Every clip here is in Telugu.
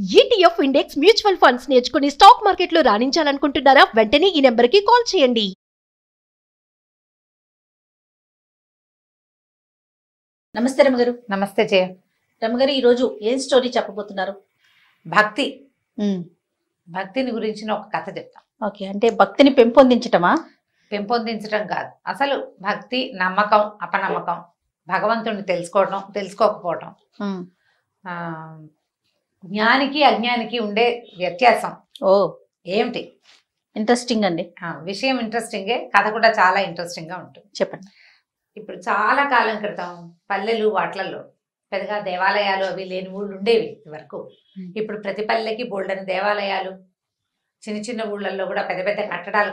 ETF ఇండెక్స్ మ్యూచువల్ ఫండ్స్ నేర్చుకుని స్టాక్ మార్కెట్లో రాణించాలనుకుంటున్నారా? వెంటనే ఈ నెంబర్కి కాల్ చేయండి. నమస్తే రమగారు. నమస్తే జయ. రమగారు, ఈరోజు ఏం స్టోరీ చెప్పబోతున్నారు? భక్తి భక్తిని గురించిన ఒక కథ చెప్తాం. ఓకే, అంటే భక్తిని పెంపొందించటమా? పెంపొందించడం కాదు, అసలు భక్తి, నమ్మకం, అపనమ్మకం, భగవంతుడిని తెలుసుకోవడం, తెలుసుకోకపోవడం, ఆ జ్ఞానికి అజ్ఞానికి ఉండే వ్యత్యాసం ఓ ఏమిటి? ఇంట్రెస్టింగ్ అండి. విషయం ఇంట్రెస్టింగే, కథ కూడా చాలా ఇంట్రెస్టింగ్ గా ఉంటుంది. చెప్పండి. ఇప్పుడు చాలా కాలం క్రితం పల్లెలు వాట్లల్లో పెద్దగా దేవాలయాలు అవి లేని ఊళ్ళు ఉండేవి వరకు. ఇప్పుడు ప్రతి పల్లెకి బోల్డని దేవాలయాలు, చిన్న చిన్న ఊళ్ళల్లో కూడా పెద్ద పెద్ద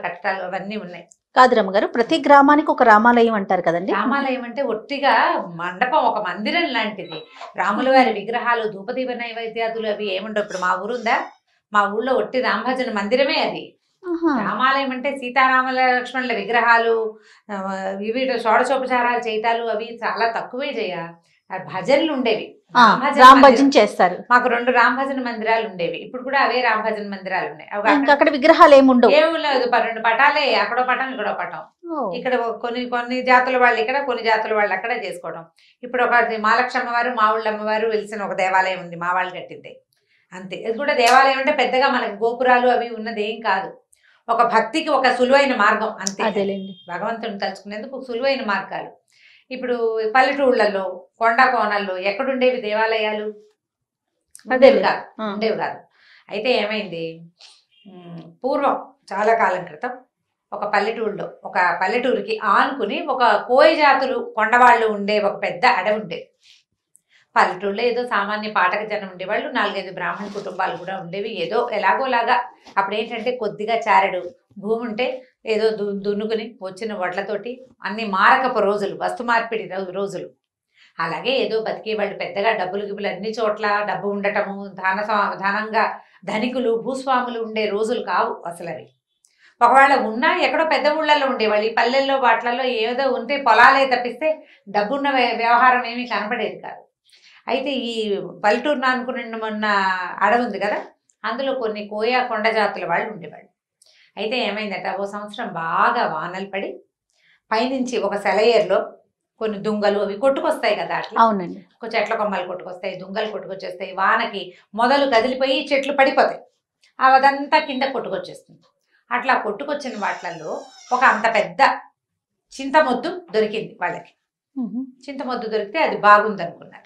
కట్టడాలు అవన్నీ ఉన్నాయి. కాదు రమగారు, ప్రతి గ్రామానికి ఒక రామాలయం అంటారు కదండి. రామాలయం అంటే ఒట్టిగా మండపం, ఒక మందిరం లాంటిది. రాముల వారి విగ్రహాలు, ధూపదీప నైవేద్యాదులు అవి ఏముండవు. ఇప్పుడు మా ఊరుందా, మా ఊళ్ళో ఒట్టి రామభజన మందిరమే అది. రామాలయం అంటే సీతారాముల లక్ష్మణుల విగ్రహాలు, ఇవి షోడశోపచారాలు చేయటాలు అవి చాలా తక్కువే చేయ. భజనలు ఉండేవి, రామ్ భజన చేస్తారు. మాకు 2 రామభజన మందిరాలు ఉండేవి. ఇప్పుడు కూడా అవే రామభజన మందిరాలు ఉన్నాయి. అక్కడ విగ్రహాలు ఏముండవు, ఏమి లేదు. 2 పటాలే, అక్కడో పటం ఇక్కడో పటం. ఇక్కడ కొన్ని జాతుల వాళ్ళు ఇక్కడ, కొన్ని జాతుల వాళ్ళు అక్కడ చేసుకోవడం. ఇప్పుడు ఒక మహాలక్ష్మి వారు, మా ఊళ్ళ అమ్మవారు వెలిసిన ఒక దేవాలయం ఉంది, మా వాళ్ళు కట్టింది అంతే. ఇది కూడా దేవాలయం అంటే పెద్దగా మనకి గోపురాలు అవి ఉన్నది ఏం కాదు. ఒక భక్తికి ఒక సులువైన మార్గం అంతే. భగవంతుని తలుచుకునేందుకు సులువైన మార్గాలు. ఇప్పుడు పల్లెటూళ్ళల్లో, కొండ కోణల్లో ఎక్కడుండేవి దేవాలయాలు? ఉండేవి కాదు. అయితే ఏమైంది, పూర్వం చాలా కాలం క్రితం ఒక పల్లెటూరుకి ఆనుకుని ఒక కోయ జాతులు కొండవాళ్ళు ఉండే ఒక పెద్ద అడవి ఉండేది. పల్లెటూళ్ళలో ఏదో సామాన్య పాఠక జనం ఉండేవాళ్ళు, 4-5 బ్రాహ్మణ కుటుంబాలు కూడా ఉండేవి. ఏదో ఎలాగోలాగా అప్పుడు ఏంటంటే కొద్దిగా చారెడు భూమి ఉంటే ఏదో దున్నుకుని వచ్చిన వడ్లతోటి అన్ని మారకపు రోజులు, వస్తు మార్పిడి రోజులు. అలాగే ఏదో బతికేవాళ్ళు. పెద్దగా డబ్బులు గిబ్బులు అన్ని చోట్ల డబ్బు ఉండటము, ధనంగా ధనికులు భూస్వాములు ఉండే రోజులు కావు అసలు అవి. ఒకవేళ ఉన్నా ఎక్కడో పెద్ద ఊళ్ళల్లో ఉండేవాళ్ళు. ఈ పల్లెల్లో వాట్లలో ఏదో ఉంటే పొలాలే తప్పిస్తే డబ్బున్న వ్యవహారం ఏమీ కనపడేది కాదు. అయితే ఈ పల్లెటూరును అనుకుని మొన్న అడవి ఉంది కదా, అందులో కొన్ని కోయా కొండ జాతుల వాళ్ళు ఉండేవాళ్ళు. అయితే ఏమైందట, ఓ సంవత్సరం బాగా వానలు పడి పైనుంచి ఒక సెలయేరులో కొన్ని దుంగలు అవి కొట్టుకొస్తాయి కదా అట్లా. అవునండి. ఒక చెట్ల కొమ్మలు కొట్టుకొస్తాయి, దుంగలు కొట్టుకొచ్చేస్తాయి. వానకి మొదలు కదిలిపోయి చెట్లు పడిపోతాయి, అదంతా కింద కొట్టుకొచ్చేస్తుంది. అట్లా కొట్టుకొచ్చిన వాటిల్లో ఒక అంత పెద్ద చింతమొద్దు దొరికింది వాళ్ళకి. చింతమొద్దు దొరికితే అది బాగుంది అనుకున్నారు.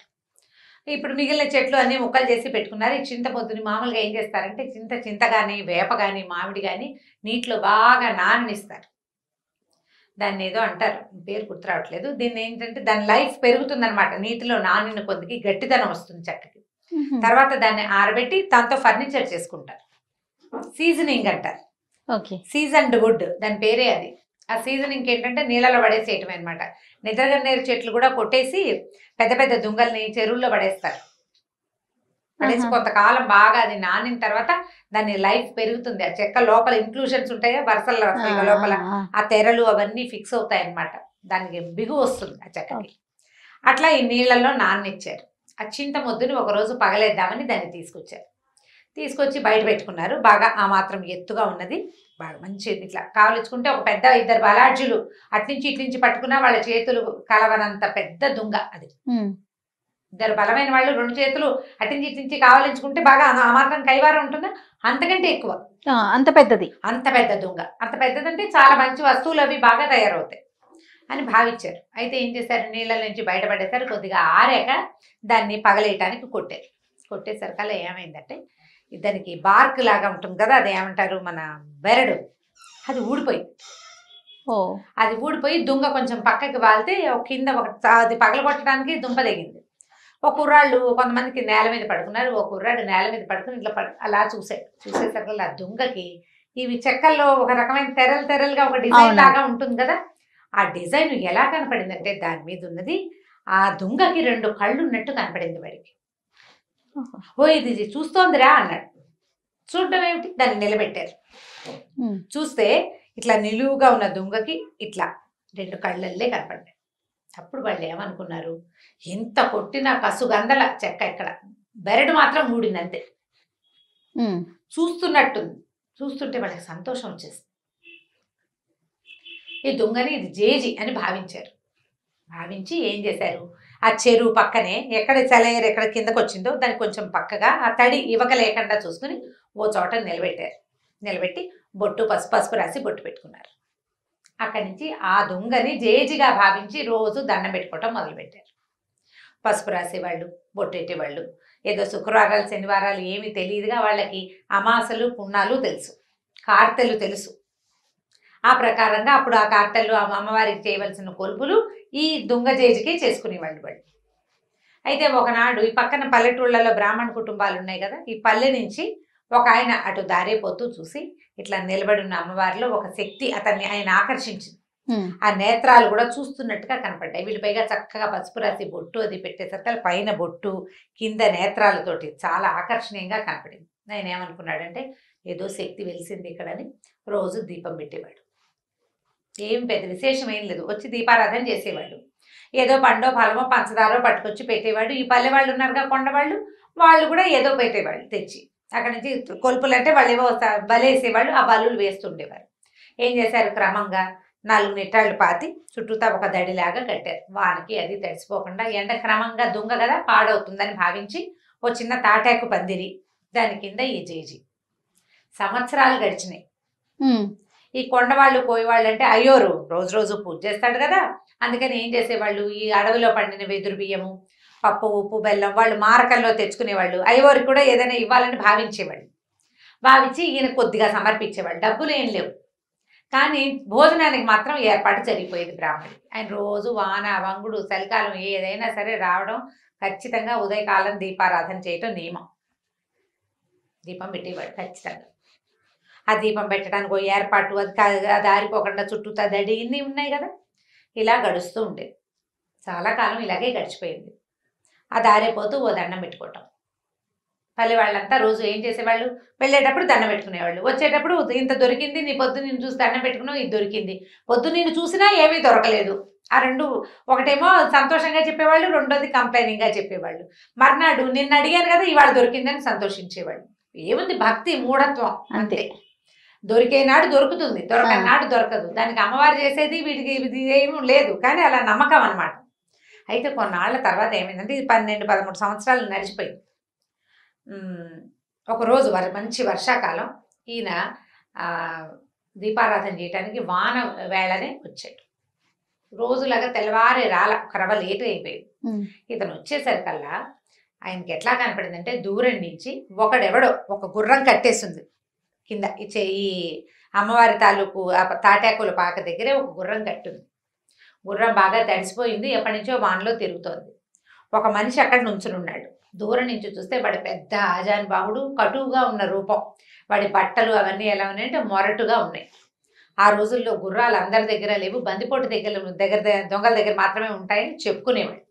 ఇప్పుడు మిగిలిన చెట్లు అన్ని ముక్కలు చేసి పెట్టుకున్నారు. ఈ చింతమొద్దుని మామూలుగా ఏం చేస్తారంటే చింత కానీ, వేప కానీ, మామిడి కానీ నీటిలో బాగా నాననిస్తారు. దాన్ని ఏదో అంటారు, పేరు గుర్తు రావట్లేదు. దీన్ని ఏంటంటే దాని లైఫ్ పెరుగుతుంది అనమాట. నీటిలో నానిన కొద్దికి గట్టిదనం వస్తుంది చక్కకి. తర్వాత దాన్ని ఆరబెట్టి దాంతో ఫర్నిచర్ చేసుకుంటారు. సీజనింగ్ అంటారు. సీజన్డ్ వుడ్ దాని పేరే అది. ఆ సీజనింగ్ ఏంటంటే నీళ్ళలో పడేసేయటం అనమాట. నిద్రగన్నేరు చెట్లు కూడా కొట్టేసి పెద్ద పెద్ద దుంగల్ని చెరువుల్లో పడేస్తారు. పడేసి కొంతకాలం బాగా అది నానిన తర్వాత దాని లైఫ్ పెరుగుతుంది. ఆ చెక్క లోపల ఇంక్లూషన్స్ ఉంటాయా, వరుసల లోపల ఆ తెరలు అవన్నీ ఫిక్స్ అవుతాయి అనమాట. దానికి బిగు వస్తుంది ఆ చెక్కకి. అట్లా ఈ నీళ్ళల్లో నాననిచ్చారు. ఆ చింతమొద్దుని ఒకరోజు పగలేద్దామని దాన్ని తీసుకొచ్చి బయట పెట్టుకున్నారు. బాగా ఆ మాత్రం ఎత్తుగా ఉన్నది, బాగా మంచిది. ఇట్లా కావలించుకుంటే ఒక పెద్ద 2 బలాఢ్యులు అట్నుంచి ఇట్నుంచి పట్టుకున్నా వాళ్ళ చేతులు కలవనంత పెద్ద దుంగ అది. 2 బలమైన వాళ్ళు 2 చేతులు అట్నుంచి ఇట్నుంచి కావలించుకుంటే బాగా ఆ మాత్రం కైవారం ఉంటుందా, అంతకంటే ఎక్కువ, అంత పెద్దది, అంత పెద్ద దుంగ. అంత పెద్దదంటే చాలా మంచి వస్తువులు అవి బాగా తయారవుతాయి అని భావించారు. అయితే ఏం చేశారు, నీళ్ళ నుంచి బయటపడేసారు. కొద్దిగా ఆరాక దాన్ని పగలేయటానికి కొట్టేసరికల్లా ఏమైందంటే దానికి బార్క్ లాగా ఉంటుంది కదా, అది ఏమంటారు మన బెరడు, అది ఊడిపోయి దుంగ కొంచెం పక్కకి వాలితే కింద అది పగలగొట్టడానికి దుంప తెగింది. ఒక కుర్రాళ్ళు కొంతమందికి నేల మీద పడుకున్నారు. ఒక కుర్రాడు నేల మీద పడుకుని ఇట్లా అలా చూసేసరికి ఆ దుంగకి ఇవి చెక్కల్లో ఒక రకమైన తెరలుగా ఒక డిజైన్ లాగా ఉంటుంది కదా, ఆ డిజైన్ ఎలా కనపడిందంటే దాని మీద ఉన్నది ఆ దుంగకి 2 కళ్ళు ఉన్నట్టు కనపడింది వాడికి. ఓ ఇది చూస్తోందిరా అన్నాడు. చూడడం ఏమిటి, దాన్ని నిలబెట్టారు. చూస్తే ఇట్లా నిలువుగా ఉన్న దుంగకి ఇట్లా 2 కళ్ళల్లే కనపడ్డాయి. అప్పుడు వాళ్ళు ఏమనుకున్నారు, ఎంత కొట్టినా కసుగందల చెక్క, ఇక్కడ బెరడు మాత్రం ఊడింది అంతే. చూస్తున్నట్టుంది. చూస్తుంటే వాళ్ళకి సంతోషం వచ్చేసింది. ఈ దొంగని ఇది జేజి అని భావించారు. భావించి ఏం చేశారు, ఆ చెరువు పక్కనే ఎక్కడ సెలయేరు ఎక్కడ కిందకు వచ్చిందో దానికి కొంచెం పక్కగా ఆ తడి ఇవక లేకుండా చూసుకుని ఓ చోట నిలబెట్టారు. నిలబెట్టి బొట్టు పసుపు రాసి బొట్టు పెట్టుకున్నారు. అక్కడి నుంచి ఆ దొంగని జేజిగా భావించి రోజు దండం పెట్టుకోవటం మొదలుపెట్టారు. పసుపు రాసేవాళ్ళు, బొట్టు పెట్టేవాళ్ళు. ఏదో శుక్రవారాలు శనివారాలు ఏమీ తెలియదుగా వాళ్ళకి. అమాసలు పుణ్యాలు తెలుసు, కార్తెలు తెలుసు. ఆ ప్రకారంగా అప్పుడు ఆ కార్తెలు అమ్మవారికి చేయవలసిన కొలుపులు ఈ దొంగ జేజికి చేసుకునేవాళ్ళు వాళ్ళు. అయితే ఒకనాడు ఈ పక్కన పల్లెటూళ్ళలో బ్రాహ్మణ కుటుంబాలు ఉన్నాయి కదా, ఈ పల్లె నుంచి ఒక ఆయన అటు దారిపోతూ చూసి ఇట్లా నిలబడి ఉన్న అమ్మవారిలో ఒక శక్తి ఆయన ఆకర్షించింది. ఆ నేత్రాలు కూడా చూస్తున్నట్టుగా కనపడ్డాయి. వీళ్ళు పైగా చక్కగా పసుపు రాసి బొట్టు అది పెట్టేసరికి పైన బొట్టు కింద నేత్రాలతోటి చాలా ఆకర్షణీయంగా కనపడింది. ఆయన ఏమనుకున్నాడంటే ఏదో శక్తి వెలిసింది ఇక్కడని రోజు దీపం పెట్టేవాడు. ఏం పెద్ద విశేషం ఏం లేదు, వచ్చి దీపారాధన చేసేవాడు. ఏదో పండో ఫలమో పంచదారో పట్టుకొచ్చి పెట్టేవాడు. ఈ పల్లె వాళ్ళు ఉన్నారుగా కొండవాళ్ళు, వాళ్ళు కూడా ఏదో పెట్టేవాళ్ళు తెచ్చి. అక్కడి నుంచి కొలుపులు అంటే వాళ్ళు ఏవో బలేసేవాళ్ళు, ఆ బలులు వేస్తుండేవారు. ఏం చేశారు, క్రమంగా 4 నిట్టాళ్ళు పాతి చుట్టూతా ఒక దడిలాగా కట్టారు. వానకి అది తడిసిపోకుండా. ఎండ క్రమంగా దొంగ కదా పాడవుతుందని భావించి ఓ చిన్న తాటాకు పందిరి, దాని కింద ఈ జేజి. సంవత్సరాలు గడిచినాయి. ఈ కొండవాళ్ళు పోయేవాళ్ళు అంటే అయ్యోరు రోజు రోజు పూజ చేస్తాడు కదా, అందుకని ఏం చేసేవాళ్ళు, ఈ అడవిలో పండిన వెదురు బియ్యము, పప్పు, ఉప్పు, బెల్లం వాళ్ళు మారకల్లో తెచ్చుకునేవాళ్ళు. అయ్యోరికి కూడా ఏదైనా ఇవ్వాలని భావించేవాళ్ళు. భావించి ఈయన కొద్దిగా సమర్పించేవాళ్ళు. డబ్బులు ఏం లేవు, కానీ భోజనానికి మాత్రం ఏర్పాటు జరిగిపోయేది బ్రాహ్మణుడికి. ఆయన రోజు వాన వంగుడు చలికాలం ఏదైనా సరే రావడం, ఖచ్చితంగా ఉదయకాలం దీపారాధన చేయటం నియమం. దీపం పెట్టేవాడు ఖచ్చితంగా. ఆ దీపం పెట్టడానికి ఓ ఏర్పాటు, అది ఆరిపోకుండా చుట్టూతా దడి ఇన్ని ఉన్నాయి కదా, ఇలా గడుస్తూ ఉండేది. చాలా కాలం ఇలాగే గడిచిపోయింది. ఆ దారిపోతూ ఓ దండం పెట్టుకోవటం. పల్లె వాళ్ళంతా రోజు ఏం చేసేవాళ్ళు, వెళ్ళేటప్పుడు దండం పెట్టుకునేవాళ్ళు, వచ్చేటప్పుడు ఇంత దొరికింది, నీ పొద్దు నేను చూసి దండం పెట్టుకున్నావు, ఇది దొరికింది. పొద్దు నేను చూసినా ఏమీ దొరకలేదు. ఆ రెండు, ఒకటేమో సంతోషంగా చెప్పేవాళ్ళు, రెండోది కంప్లైనింగ్గా చెప్పేవాళ్ళు. మర్నాడు నిన్న అడిగాను కదా ఇవాళ దొరికిందని సంతోషించేవాళ్ళు. ఏముంది, భక్తి మూఢత్వం అంతే. దొరికే నాడు దొరుకుతుంది, దొరకని నాడు దొరకదు. దానికి అమ్మవారు చేసేది వీటికి ఇది ఏమీ లేదు, కానీ అలా నమ్మకం అనమాట. అయితే కొన్నాళ్ళ తర్వాత ఏమైందంటే ఇది 12-13 సంవత్సరాలు నడిచిపోయింది. ఒకరోజు మంచి వర్షాకాలం, ఈయన దీపారాధన చేయడానికి వాన వేళనే వచ్చాడు. రోజులాగా తెల్లవారే ఒక రవ్వ లేట్ అయిపోయింది. ఇతను వచ్చేసరికల్లా ఆయనకి ఎట్లా కనపడిందంటే దూరం నుంచి ఒకడెవడో ఒక గుర్రం కట్టేసింది కింద. ఈ అమ్మవారి తాలూకు తాటాకుల పాక దగ్గరే ఒక గుర్రం కట్టుంది. గుర్రం బాగా తడిసిపోయింది, ఎప్పటి నుంచో వానలో తిరుగుతోంది. ఒక మనిషి అక్కడ నుంచుని ఉన్నాడు. దూరం నుంచి చూస్తే వాడి పెద్ద ఆజానుబాహుడు, కటువుగా ఉన్న రూపం. వాడి బట్టలు అవన్నీ ఎలా ఉన్నాయంటే మొరటుగా ఉన్నాయి. ఆ రోజుల్లో గుర్రాలు అందరి దగ్గర లేవు, బందిపోటు దొంగల దగ్గర మాత్రమే ఉంటాయని చెప్పుకునేవాడు.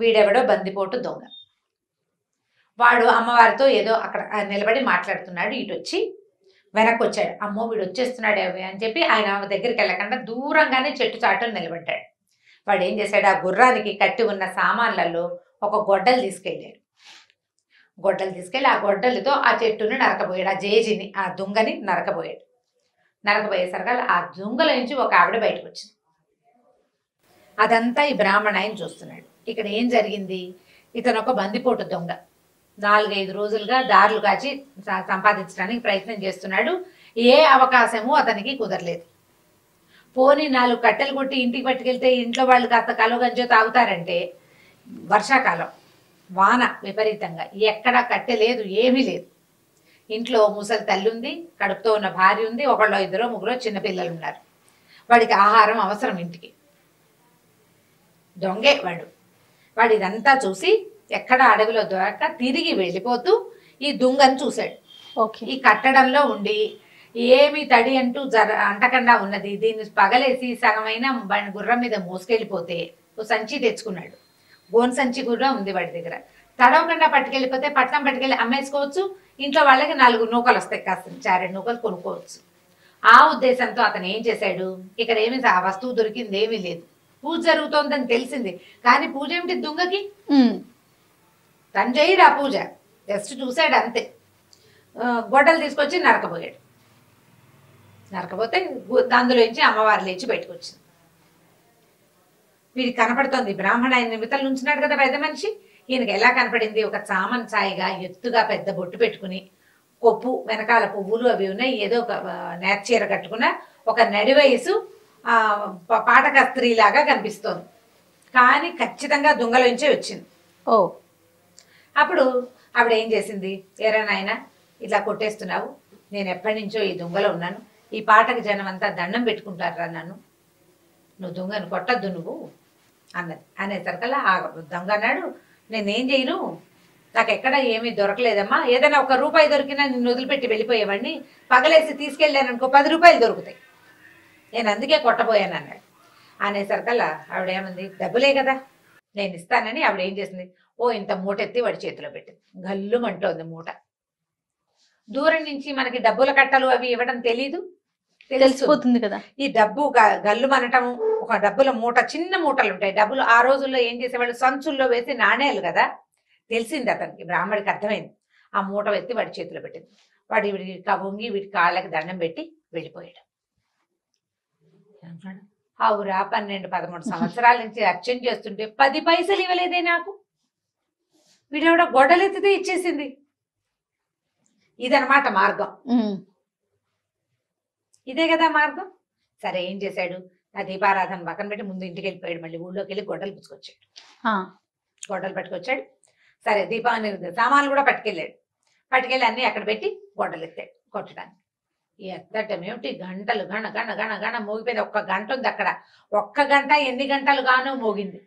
వీడెవడో బందిపోటు దొంగ. వాడు అమ్మవారితో ఏదో అక్కడ నిలబడి మాట్లాడుతున్నాడు. ఇటు వచ్చి వెనక్కి వచ్చాడు. అమ్మో వీడు వచ్చేస్తున్నాడు అని చెప్పి ఆయన దగ్గరికి వెళ్ళకుండా దూరంగానే చెట్టు చాటును నిలబడ్డాడు. వాడు ఏం చేశాడు, ఆ గుర్రానికి కట్టి ఉన్న సామాన్లలో ఒక గొడ్డలు తీసుకెళ్ళాడు. గొడ్డలు తీసుకెళ్ళి ఆ గొడ్డలతో ఆ చెట్టుని నరకబోయాడు. ఆ జేజిని, ఆ దుంగని నరకబోయాడు. నరకబోయేసరికి ఆ దుంగల నుంచి ఒక ఆవిడ బయటకు వచ్చింది. అదంతా ఈ బ్రాహ్మణ ఆయన చూస్తున్నాడు. ఇక్కడ ఏం జరిగింది, ఇతను ఒక బందిపోటు దొంగ. 4-5 రోజులుగా దారులు కాచి సంపాదించడానికి ప్రయత్నం చేస్తున్నాడు. ఏ అవకాశము అతనికి కుదరలేదు. పోనీ 4 కట్టెలు కొట్టి ఇంటికి పట్టుకెళ్తే ఇంట్లో వాళ్ళు కాస్త కలుగంజో తాగుతారంటే, వర్షాకాలం వాన విపరీతంగా, ఎక్కడా కట్టె లేదు, ఏమీ లేదు. ఇంట్లో ముసలి తల్లి ఉంది, కడుపుతో ఉన్న భార్య ఉంది, 1-2-3 చిన్నపిల్లలు ఉన్నారు. వాడికి ఆహారం అవసరం ఇంటికి. దొంగే వాడు ఇదంతా చూసి ఎక్కడ అడవిలో దొరక్క తిరిగి వెళ్ళిపోతూ ఈ దుంగను చూశాడు. ఈ కట్టడంలో ఉండి ఏమి తడి అంటూ అంటకుండా ఉన్నది. దీన్ని పగలేసి సగమైన గుర్రం మీద మోసుకెళ్ళిపోతే ఓ సంచి తెచ్చుకున్నాడు. గోన్ సంచి కూడా ఉంది వాడి దగ్గర. తడవకుండా పట్టుకెళ్ళిపోతే పట్నం పట్టుకెళ్ళి అమ్మేసుకోవచ్చు, ఇంట్లో వాళ్ళకి 4 నూకలు వస్తాయి, కాస్త 2 నూకలు కొనుక్కోవచ్చు. ఆ ఉద్దేశంతో అతను ఏం చేశాడు, ఇక్కడ ఏమి ఆ వస్తువు దొరికింది ఏమీ లేదు, పూజ జరుగుతోందని తెలిసింది, కానీ పూజ ఏమిటి దుంగకి, తను చేయడు ఆ పూజ, జస్ట్ చూశాడు అంతే. గొడ్డలు తీసుకొచ్చి నరకబోయాడు. నరకపోతే అందులోంచి అమ్మవారు లేచి బయటకు వచ్చింది. వీడికి కనపడుతోంది బ్రాహ్మణ ఆయన నిమిత్తలు ఉంచినాడు కదా పెద్ద మనిషి. ఈయనకి ఎలా కనపడింది? ఒక చామన్ ఛాయిగా ఎత్తుగా పెద్ద బొట్టు పెట్టుకుని, కొప్పు వెనకాల పువ్వులు అవి ఉన్నాయి, ఏదో ఒక నేత చీర కట్టుకున్న ఒక నడి వయసు పాటక స్త్రీలాగా కనిపిస్తోంది. కానీ ఖచ్చితంగా దొంగలోంచే వచ్చింది. ఓ అప్పుడు ఆవిడ ఏం చేసింది? ఏరా నాయన ఇట్లా కొట్టేస్తున్నావు, నేను ఎప్పటి నుంచో ఈ దొంగలో ఉన్నాను, ఈ పాటకు జనం అంతా దండం పెట్టుకుంటారా నన్ను, నువ్వు దొంగను కొట్టద్దు నువ్వు అన్నది. అనేసరికల్లా ఆ దొంగ అన్నాడు, నేనేం చేయను, నాకు ఎక్కడ ఏమీ దొరకలేదమ్మా, ఏదైనా ₹1 దొరికినా నిన్ను వదిలిపెట్టి వెళ్ళిపోయేవాడిని, పగలేసి తీసుకెళ్ళాను అనుకో ₹10 దొరుకుతాయి, నేను అందుకే కొట్టబోయాను అన్నాడు. అనేసరికల్లా ఆవిడ ఏమంది, డబ్బులే కదా నేను ఇస్తానని ఆవిడ ఏం చేసింది, ఇంత మూట ఎత్తి వాడి చేతిలో పెట్టింది. గల్లుమంటోంది మూట. దూరం నుంచి మనకి డబ్బుల కట్టలు అవి ఇవ్వడం తెలీదు, తెలిసిపోతుంది కదా. ఈ డబ్బు గల్లు మనటం, ఒక డబ్బుల మూట, చిన్న మూటలు ఉంటాయి డబ్బులు. ఆ రోజుల్లో ఏం చేసేవాళ్ళు, సంచుల్లో వేసి నాణేలు కదా. తెలిసింది అతనికి, బ్రాహ్మడికి అర్థమైంది. ఆ మూట ఎత్తి వాడి చేతిలో పెట్టింది. వాడి వీడికి వంగి వీడి కాళ్ళకి దండం పెట్టి వెళ్ళిపోయాడు. ఆవురా 12-13 సంవత్సరాల నుంచి అర్చన చేస్తుంటే 10 పైసలు ఇవ్వలేదే నాకు, వీడెవడ గొడ్డలెత్తితే ఇచ్చేసింది. ఇదనమాట మార్గం. ఇదే కదా మార్గం. సరే ఏం చేశాడు, ఆ దీపారాధన పక్కన పెట్టి ముందు ఇంటికి వెళ్ళిపోయాడు. మళ్ళీ ఊళ్ళోకి వెళ్ళి గొడ్డలు పుచ్చుకొచ్చాడు. గొడ్డలు పట్టుకొచ్చాడు. సరే దీపాన్ని సామాన్లు కూడా పట్టుకెళ్ళి అన్ని అక్కడ పెట్టి గొడ్డలు ఎత్తాడు కొట్టడానికి. ఎత్తటం ఏమిటి, గంటలు గణ గణ గణ గణ మోగిపోయింది. 1 గంట ఉంది అక్కడ. 1 గంట ఎన్ని గంటలు గానో మోగింది.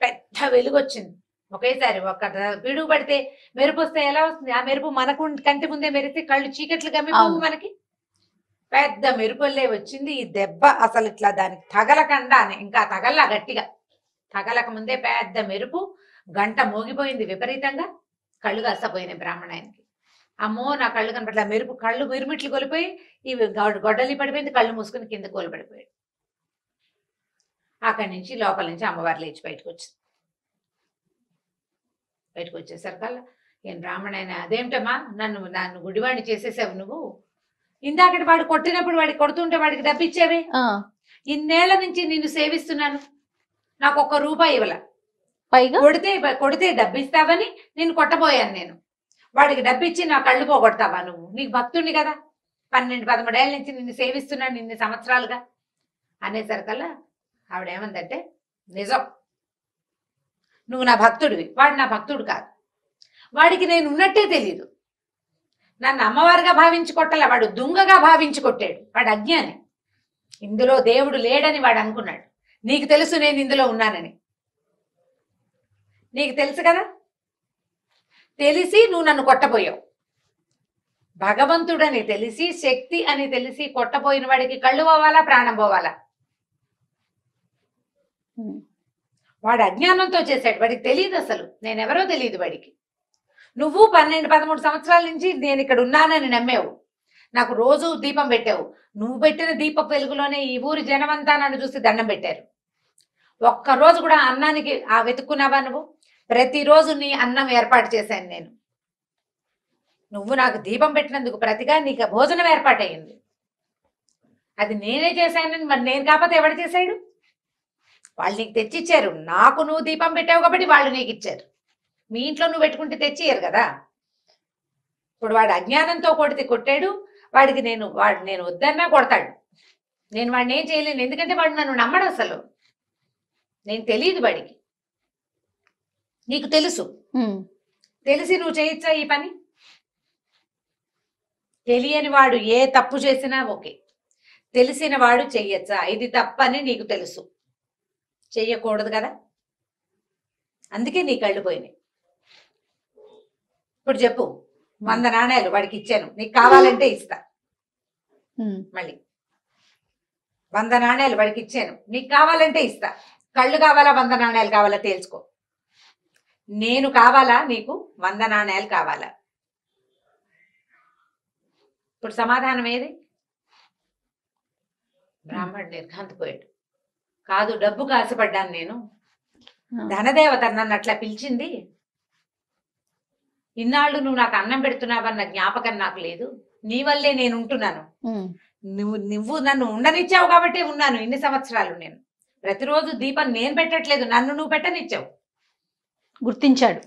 పెద్ద వెలుగు వచ్చింది ఒకేసారి. ఒక పిడుగు పడితే మెరుపు వస్తే ఎలా వస్తుంది, ఆ మెరుపు మనకు కంటి ముందే మెరిస్తే కళ్ళు చీకట్లు గమ్మిపోవు మనకి. పెద్ద మెరుపుల్లే వచ్చింది. ఈ దెబ్బ అసలు ఇట్లా దానికి తగలకుండా, ఇంకా తగల్లా గట్టిగా తగలక ముందే పెద్ద మెరుపు, గంట మోగిపోయింది విపరీతంగా. కళ్ళు కాసపోయినాయి బ్రాహ్మణాయనకి. అమ్మో నా కళ్ళు కనపట్ల, మెరుపు కళ్ళు మిరుమిట్లు కొలిపోయి ఇవి గొడ్డలి పడిపోయింది. కళ్ళు మూసుకుని కింద కోలుపడిపోయాడు. అక్కడి నుంచి లోపల నుంచి అమ్మవారు లేచి బయటకు వచ్చింది. బయటకు వచ్చేసరికల్లా, ఏం బ్రాహ్మణాయన అదేమిటమ్మా, నన్ను గుడివాడిని చేసేసావు నువ్వు, ఇందాకటి వాడు కొట్టినప్పుడు వాడికి కొడుతుంటే వాడికి డబ్బు ఇచ్చేవే, ఇన్నేళ్ల నుంచి నిన్ను సేవిస్తున్నాను, నాకు ₹1 ఇవ్వాల, పైగా కొడితే డబ్బు ఇస్తావని నిన్ను కొట్టబోయాను నేను, వాడికి డబ్బు ఇచ్చి నా కళ్ళు పోగొడతావా నువ్వు, నీకు భక్తుడిని కదా, 12-13 ఏళ్ళ నుంచి నిన్ను సేవిస్తున్నాను ఇన్ని సంవత్సరాలుగా అనేసరికల్లా ఆవిడ ఏమందంటే, నిజం నువ్వు నా భక్తుడివి, వాడు నా భక్తుడు కాదు, వాడికి నేను ఉన్నట్టే తెలీదు, నన్ను అమ్మవారిగా భావించి కొట్టలే, వాడు దుంగగా భావించి కొట్టాడు, వాడు అజ్ఞాని, ఇందులో దేవుడు లేడని వాడు అనుకున్నాడు. నీకు తెలుసు నేను ఇందులో ఉన్నానని, నీకు తెలుసు కదా, తెలిసి నువ్వు నన్ను కొట్టబోయావు. భగవంతుడని తెలిసి, శక్తి అని తెలిసి కొట్టబోయిన వాడికి కళ్ళు పోవాలా, ప్రాణం పోవాలా? వాడు అజ్ఞానంతో చేశాడు, వాడికి తెలియదు, అసలు నేనెవరో తెలియదు వాడికి. నువ్వు 12-13 సంవత్సరాల నుంచి నేను ఇక్కడ ఉన్నానని నమ్మేవు, నాకు రోజు దీపం పెట్టావు, నువ్వు పెట్టిన దీప వెలుగులోనే ఈ ఊరి జనమంతా నన్ను చూసి దండం పెట్టారు. ఒక్కరోజు కూడా అన్నానికి వెతుక్కున్నావా నువ్వు? ప్రతిరోజు నీ అన్నం ఏర్పాటు చేశాను నేను, నువ్వు నాకు దీపం పెట్టినందుకు ప్రతిగా నీకు భోజనం ఏర్పాటయ్యింది, అది నేనే చేశానని మరి నేను కాకపోతే ఎవడు చేశాడు? వాళ్ళు నీకు తెచ్చిచ్చారు, నాకు నువ్వు దీపం పెట్టావు కాబట్టి వాళ్ళు నీకు ఇచ్చారు. మీ ఇంట్లో నువ్వు పెట్టుకుంటే తెచ్చియ్యరు కదా. ఇప్పుడు వాడు అజ్ఞానంతో కొట్టాడు, వాడికి నేను వద్దన్నా కొడతాడు, నేను వాడిని ఏం చేయలేను, ఎందుకంటే వాడు నన్ను నమ్మడు, అసలు నేను తెలియదు వాడికి. నీకు తెలుసు, తెలిసి నువ్వు చేయొచ్చా ఈ పని? తెలియని వాడు ఏ తప్పు చేసినా ఓకే, తెలిసిన వాడు చెయ్యొచ్చా? ఇది తప్పని నీకు తెలుసు, చెయ్యకూడదు కదా, అందుకే నీ కళ్ళు పోయినాయి. ఇప్పుడు చెప్పు, 100 నాణేలు వాడికి ఇచ్చాను, నీకు కావాలంటే ఇస్తా. మళ్ళీ 100 నాణేలు వాడికి ఇచ్చాను, నీకు కావాలంటే ఇస్తా. కళ్ళు కావాలా 100 నాణేలు కావాలా తేల్చుకో. నేను కావాలా నీకు, 100 నాణేలు కావాలా? ఇప్పుడు సమాధానం ఏది? బ్రాహ్మణుడు నిర్ఘాంతపోయాడు. కాదు, డబ్బుకు ఆశపడ్డాను నేను, ధనదేవత నన్ను అట్లా పిలిచింది, ఇన్నాళ్ళు నువ్వు నాకు అన్నం పెడుతున్నావన్న జ్ఞాపకం నాకు లేదు, నీ వల్లే నేను ఉంటున్నాను, నువ్వు నన్ను ఉండనిచ్చావు కాబట్టి ఉన్నాను ఇన్ని సంవత్సరాలు. నేను ప్రతిరోజు దీపం నేను పెట్టట్లేదు, నన్ను నువ్వు పెట్టనిచ్చావు. గుర్తించాడు.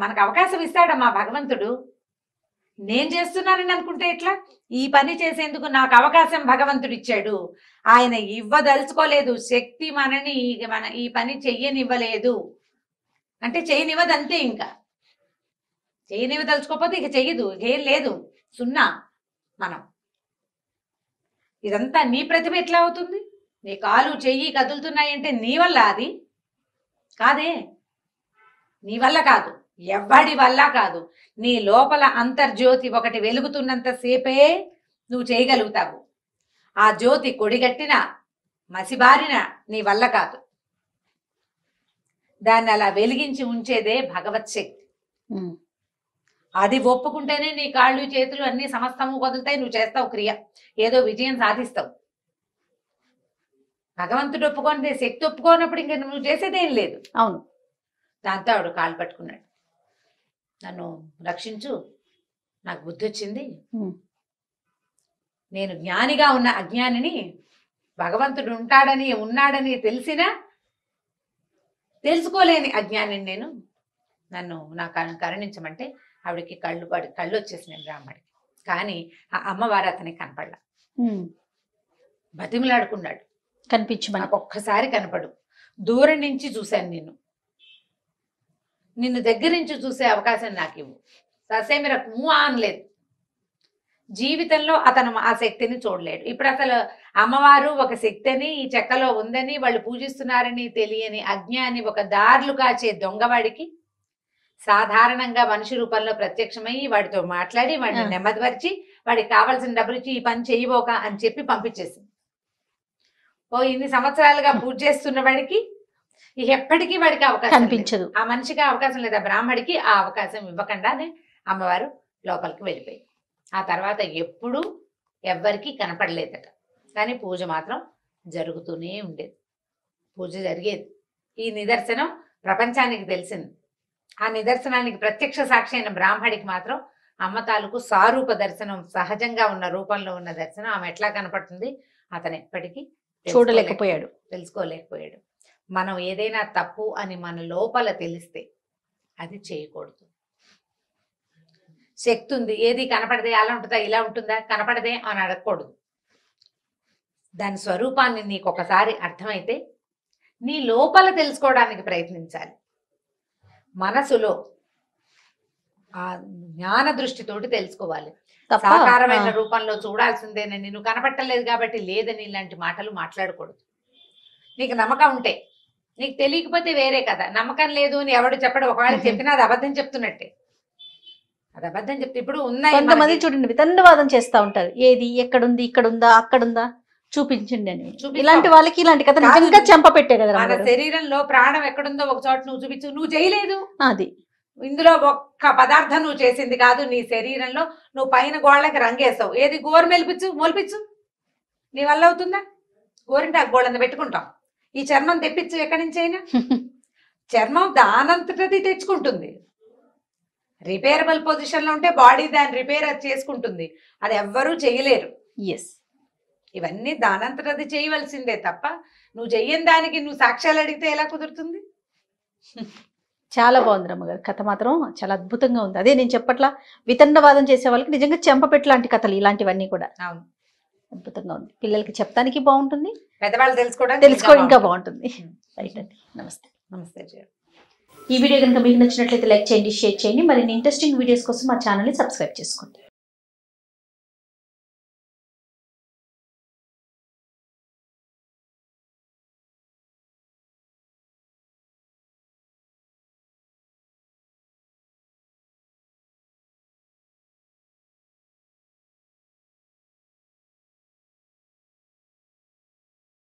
మనకు అవకాశం ఇస్తాడమ్మా భగవంతుడు. నేను చేస్తున్నానని అనుకుంటే ఎట్లా? ఈ పని చేసేందుకు నాకు అవకాశం భగవంతుడు ఇచ్చాడు. ఆయన ఇవ్వదలుచుకోలేదు, శక్తి మనని ఈ పని చెయ్యనివ్వలేదు అంటే చెయ్యనివ్వదు అంతే. ఇంకా చెయ్యనివ్వదలుచుకోకపోతే ఇక చెయ్యదు, ఏం లేదు, సున్నా. మనం ఇదంతా నీ ప్రతిభ ఎట్లా అవుతుంది? నీ కాలు చెయ్యి కదులుతున్నాయంటే నీ వల్ల? అది కాదే, నీ వల్ల కాదు, ఎవ్వడి వల్ల కాదు. నీ లోపల అంతర్జ్యోతి ఒకటి వెలుగుతున్నంత సేపే నువ్వు చేయగలుగుతావు. ఆ జ్యోతి కొడిగట్టిన మసిబారిన నీ వల్ల కాదు. దాన్ని అలా వెలిగించి ఉంచేదే భగవత్ శక్తి. అది ఒప్పుకుంటేనే నీ కాళ్ళు చేతులు అన్ని సమస్తము వదులుతాయి, నువ్వు చేస్తావు క్రియ, ఏదో విజయం సాధిస్తావు. భగవంతుడు ఒప్పుకోనిదే, శక్తి ఒప్పుకోనప్పుడు ఇంకా నువ్వు చేసేదేం లేదు. అవును. దాంతో ఆవిడ కాళ్ళు పట్టుకున్నాడు, నన్ను రక్షించు, నాకు బుద్ధి వచ్చింది, నేను జ్ఞానిగా ఉన్న అజ్ఞానిని భగవంతుడు ఉన్నాడని తెలిసినా తెలుసుకోలేని అజ్ఞానిని నేను, నన్ను నాకు కరుణించమంటే ఆవిడకి కళ్ళు వచ్చేసినాయి బ్రాహ్మడికి. కానీ ఆ అమ్మవారు అతనికి కనపడలా. బతిమలాడుకున్నాడు, కనిపించమని. నాకు ఒక్కసారి కనపడు, దూరం నుంచి చూశాను నిన్ను దగ్గర నుంచి చూసే అవకాశం నాకు ఇవ్వు. ససేమిర అనలేదు. జీవితంలో అతను ఆ శక్తిని చూడలేడు. ఇప్పుడు అసలు అమ్మవారు ఒక శక్తిని ఈ చెక్కలో ఉందని వాళ్ళు పూజిస్తున్నారని తెలియని అజ్ఞాని, ఒక దారులు కాచే దొంగవాడికి సాధారణంగా మనిషి రూపంలో ప్రత్యక్షమయ్యి వాడితో మాట్లాడి వాడిని నెమ్మదిపరిచి వాడికి కావాల్సిన డబ్బులు ఇచ్చి ఈ పని చేయబోక అని చెప్పి పంపించేసింది. ఇన్ని సంవత్సరాలుగా పూజ చేస్తున్న వాడికి ఎప్పటికీ వాడికి అవకాశం కనిపించదు. ఆ మనిషికి అవకాశం లేదా, బ్రాహ్మడికి ఆ అవకాశం ఇవ్వకుండానే అమ్మవారు లోపలికి వెళ్ళిపోయింది. ఆ తర్వాత ఎప్పుడూ ఎవ్వరికి కనపడలేదట, కానీ పూజ మాత్రం జరుగుతూనే ఉండేది. పూజ జరిగేది. ఈ నిదర్శనం ప్రపంచానికి తెలిసింది. ఆ నిదర్శనానికి ప్రత్యక్ష సాక్షి అయిన బ్రాహ్మడికి మాత్రం అమ్మ తాలూకు సారూప దర్శనం, సహజంగా ఉన్న రూపంలో ఉన్న దర్శనం ఆమె ఎట్లా కనపడుతుంది అతను ఎప్పటికీ తెలుసుకోలేకపోయాడు. మనం ఏదైనా తప్పు అని మన లోపల తెలిస్తే అది చేయకూడదు. శక్తి ఉంది, ఏది కనపడదే అలా ఉంటుందా ఇలా ఉంటుందా కనపడదే అని అడగకూడదు. దాని స్వరూపాన్ని నీకు ఒకసారి అర్థమైతే నీ లోపల తెలుసుకోవడానికి ప్రయత్నించాలి. మనసులో ఆ జ్ఞాన దృష్టితోటి తెలుసుకోవాలి. సాకారమైన రూపంలో చూడాల్సిందేనని, నువ్వు కనపట్టలేదు కాబట్టి లేదని ఇలాంటి మాటలు మాట్లాడకూడదు. నీకు నమ్మకం ఉంటే, నీకు తెలియకపోతే వేరే కదా. నమ్మకం లేదు అని ఎవడు చెప్పడు, ఒకవేళ చెప్పినా అది అబద్ధం చెప్తున్నట్టే. అది అబద్ధం చెప్తే ఇప్పుడు ఉన్నాయి కొంతమంది చూడండి వితండవాదం చేస్తా ఉంటారు. ఏది ఎక్కడుంది, ఇక్కడుందా, అక్కడుందా చూపించండి అని. ఇలాంటి వాళ్ళకి ఇలాంటి కథ నిజంగా చెంప పెట్టే కదా. మన శరీరంలో ప్రాణం ఎక్కడుందో ఒక చోట నువ్వు చూపించు, నువ్వు చేయలేదు. అది ఇందులో ఒక్క పదార్థం నువ్వు చేసింది కాదు. నీ శరీరంలో నువ్వు పైన గోళ్ళకి రంగేస్తావు, ఏది గోరు మొలిపించు, నీ వల్ల అవుతుందా? గోరింటాకు గోళ్ళని పెట్టుకుంటాం. ఈ చర్మం తెప్పించు ఎక్కడి నుంచి అయినా. చర్మం దానంతటది తెచ్చుకుంటుంది. రిపేరబుల్ పొజిషన్ లో ఉంటే బాడీ దాన్ని రిపేర్ చేసుకుంటుంది. అది ఎవ్వరూ చేయలేరు. ఇవన్నీ దానంతటది చేయవలసిందే తప్ప నువ్వు చెయ్యని దానికి నువ్వు సాక్ష్యాలు అడిగితే ఎలా కుదురుతుంది? చాలా బాగుంది రమ్మగారు. కథ మాత్రం చాలా అద్భుతంగా ఉంది. అదే నేను చెప్పట్లా, వితండవాదం చేసే వాళ్ళకి నిజంగా చెంపపెట్టు లాంటి కథలు ఇలాంటివన్నీ కూడా అద్భుతంగా ఉంది. పిల్లలకి చెప్తానికి బాగుంటుంది, పెద్దవాళ్ళు తెలుసుకోవడం ఇంకా బాగుంటుంది. రైట్ అండి, నమస్తే. ఈ వీడియో కనుక మీకు నచ్చినట్లయితే లైక్ చేయండి, షేర్ చేయండి. మరిన్ని ఇంట్రెస్టింగ్ వీడియోస్ కోసం మా ఛానల్ని సబ్స్క్రైబ్ చేసుకోండి.